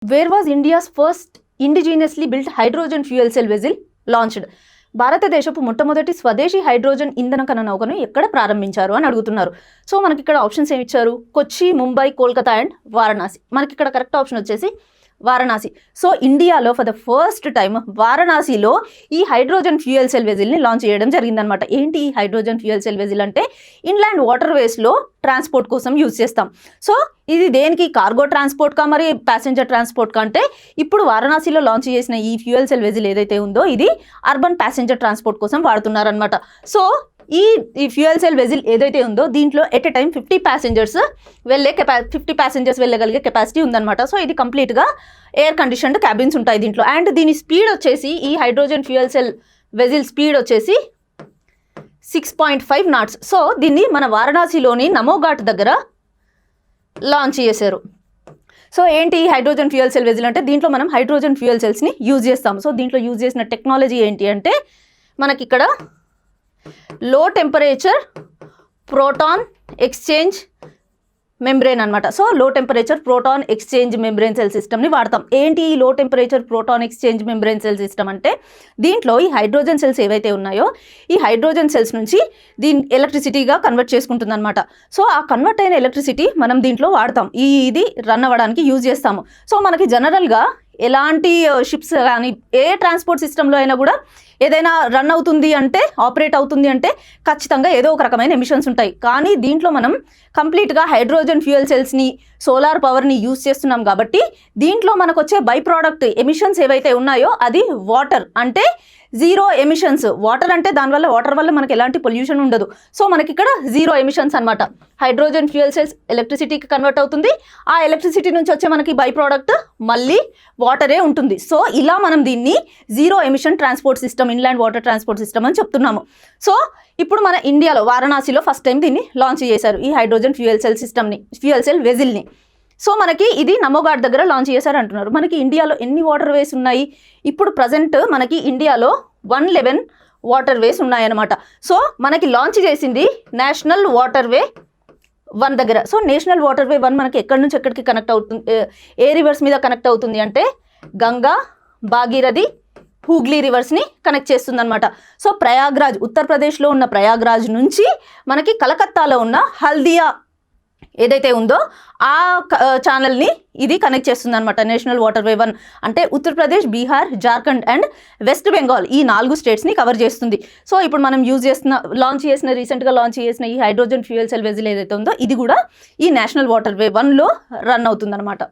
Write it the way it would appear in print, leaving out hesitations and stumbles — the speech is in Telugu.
Where was India's first indigenously built hydrogen fuel cell vessel launched? భారతదేశపు మొట్టమొదటి స్వదేశీ హైడ్రోజన్ ఇంధన కణ నౌకను ఎక్కడ ప్రారంభించారు అని అడుగుతున్నారు. సో మనకి ఇక్కడ ఆప్షన్స్ ఏమి ఇచ్చారు? కొచ్చి, ముంబై, కోల్కతా అండ్ వారణాసి. మనకి ఇక్కడ కరెక్ట్ ఆప్షన్ వచ్చేసి వారణాసి. సో ఇండియాలో ఫర్ ద ఫస్ట్ టైం వారణాసిలో ఈ హైడ్రోజన్ ఫ్యూయల్ సెల్ వెజిల్ని లాంచ్ చేయడం జరిగిందనమాట. ఏంటి ఈ హైడ్రోజన్ ఫ్యూయల్ సెల్ వెజిల్ అంటే ఇన్లాండ్ వాటర్ వేస్లో ట్రాన్స్పోర్ట్ కోసం యూజ్ చేస్తాం. సో ఇది దేనికి? కార్గో ట్రాన్స్పోర్ట్కా మరి ప్యాసింజర్ ట్రాన్స్పోర్ట్కా అంటే ఇప్పుడు వారణాసిలో లాంచ్ చేసిన ఈ ఫ్యూయల్ సెల్ వెజిల్ ఏదైతే ఉందో ఇది అర్బన్ ప్యాసింజర్ ట్రాన్స్పోర్ట్ కోసం వాడుతున్నారనమాట. సో ఈ ఫ్యూయల్ సెల్ వెజిల్ ఏదైతే ఉందో దీంట్లో ఎట్ ఎ టైం 50 ప్యాసింజర్స్ వెళ్ళగలిగే కెపాసిటీ ఉందన్నమాట. సో ఇది కంప్లీట్గా ఎయిర్ కండిషన్డ్ క్యాబిన్స్ ఉంటాయి దీంట్లో. అండ్ దీని స్పీడ్ వచ్చేసి ఈ హైడ్రోజన్ ఫ్యూయల్ సెల్ వెజిల్ స్పీడ్ వచ్చేసి 6.5 knots. సో దీన్ని మన వారణాసిలోని నమోఘాట్ దగ్గర లాంచ్ చేశారు. సో ఏంటి హైడ్రోజన్ ఫ్యూయల్ సెల్ వెజిల్ అంటే దీంట్లో మనం హైడ్రోజన్ ఫ్యూయల్ సెల్స్ని యూజ్ చేస్తాం. సో దీంట్లో యూజ్ చేసిన టెక్నాలజీ ఏంటి అంటే మనకి ఇక్కడ low temperature proton exchange membrane అనమాట. So low temperature proton exchange membrane cell సిస్టమ్ని వాడతాం. ఏంటి ఈ low temperature proton exchange membrane cell system అంటే దీంట్లో ఈ హైడ్రోజన్ సెల్స్ ఏవైతే ఉన్నాయో ఈ హైడ్రోజన్ సెల్స్ నుంచి దీని ఎలక్ట్రిసిటీగా కన్వర్ట్ చేసుకుంటుంది అనమాట. సో ఆ కన్వర్ట్ అయిన ఎలక్ట్రిసిటీ మనం దీంట్లో వాడతాం. ఇది రన్ అవ్వడానికి యూజ్ చేస్తాము. సో మనకి జనరల్గా ఎలాంటి షిప్స్ కానీ ఏ ట్రాన్స్పోర్ట్ సిస్టంలో అయినా కూడా ఏదైనా రన్ అవుతుంది అంటే ఆపరేట్ అవుతుంది అంటే ఖచ్చితంగా ఏదో ఒక రకమైన ఎమిషన్స్ ఉంటాయి. కానీ దీంట్లో మనం కంప్లీట్గా హైడ్రోజన్ ఫ్యూయల్ సెల్స్ని సోలార్ పవర్ని యూజ్ చేస్తున్నాం కాబట్టి దీంట్లో మనకు వచ్చే బై ప్రోడక్ట్ ఎమిషన్స్ ఏవైతే ఉన్నాయో అది వాటర్ అంటే జీరో ఎమిషన్స్. వాటర్ అంటే దానివల్ల వాటర్ వల్ల మనకి ఎలాంటి పొల్యూషన్ ఉండదు. సో మనకి ఇక్కడ జీరో ఎమిషన్స్ అనమాట. హైడ్రోజన్ ఫ్యూయల్ సెల్స్ ఎలక్ట్రిసిటీకి కన్వర్ట్ అవుతుంది. ఆ ఎలక్ట్రిసిటీ నుంచి వచ్చే మనకి బై ప్రోడక్ట్ మళ్ళీ వాటరే ఉంటుంది. సో ఇలా మనం దీన్ని zero emission transport system, inland water transport system అని చెప్తున్నాము. సో ఇప్పుడు మన ఇండియాలో వారణాసిలో ఫస్ట్ టైం దీన్ని లాంచ్ చేశారు ఈ హైడ్రోజన్ ఫ్యూయల్ సెల్ సిస్టమ్ని, ఫ్యూయల్ సెల్ వెజిల్ని. సో మనకి ఇది నమోఘాట్ దగ్గర లాంచ్ చేశారు అంటున్నారు. మనకి ఇండియాలో ఎన్ని వాటర్ వేస్ ఉన్నాయి? ఇప్పుడు ప్రజెంట్ మనకి ఇండియాలో 111 వాటర్ వేస్ ఉన్నాయన్నమాట. సో మనకి లాంచ్ చేసింది నేషనల్ వాటర్ వే 1 దగ్గర. సో నేషనల్ వాటర్ వే 1 మనకి ఎక్కడి నుంచి ఎక్కడికి కనెక్ట్ అవుతుంది, ఏ రివర్స్ మీద కనెక్ట్ అవుతుంది అంటే గంగా, భాగీరథి, హూగ్లీ రివర్స్ని కనెక్ట్ చేస్తుంది అనమాట. సో ప్రయాగ్రాజ్, ఉత్తరప్రదేశ్లో ఉన్న ప్రయాగ్రాజ్ నుంచి మనకి కలకత్తాలో ఉన్న హల్దియా ఏదైతే ఉందో ఆ ఛానల్ని ఇది కనెక్ట్ చేస్తుంది అనమాట. నేషనల్ వాటర్ వే 1 అంటే ఉత్తరప్రదేశ్, బీహార్, జార్ఖండ్ అండ్ వెస్ట్ బెంగాల్ ఈ 4 స్టేట్స్ని కవర్ చేస్తుంది. సో ఇప్పుడు మనం రీసెంట్గా లాంచ్ చేసిన ఈ హైడ్రోజన్ ఫ్యూయల్ సెల్ వెజిల్ ఏదైతే ఉందో ఇది కూడా ఈ నేషనల్ వాటర్ వే 1లో రన్ అవుతుంది అనమాట.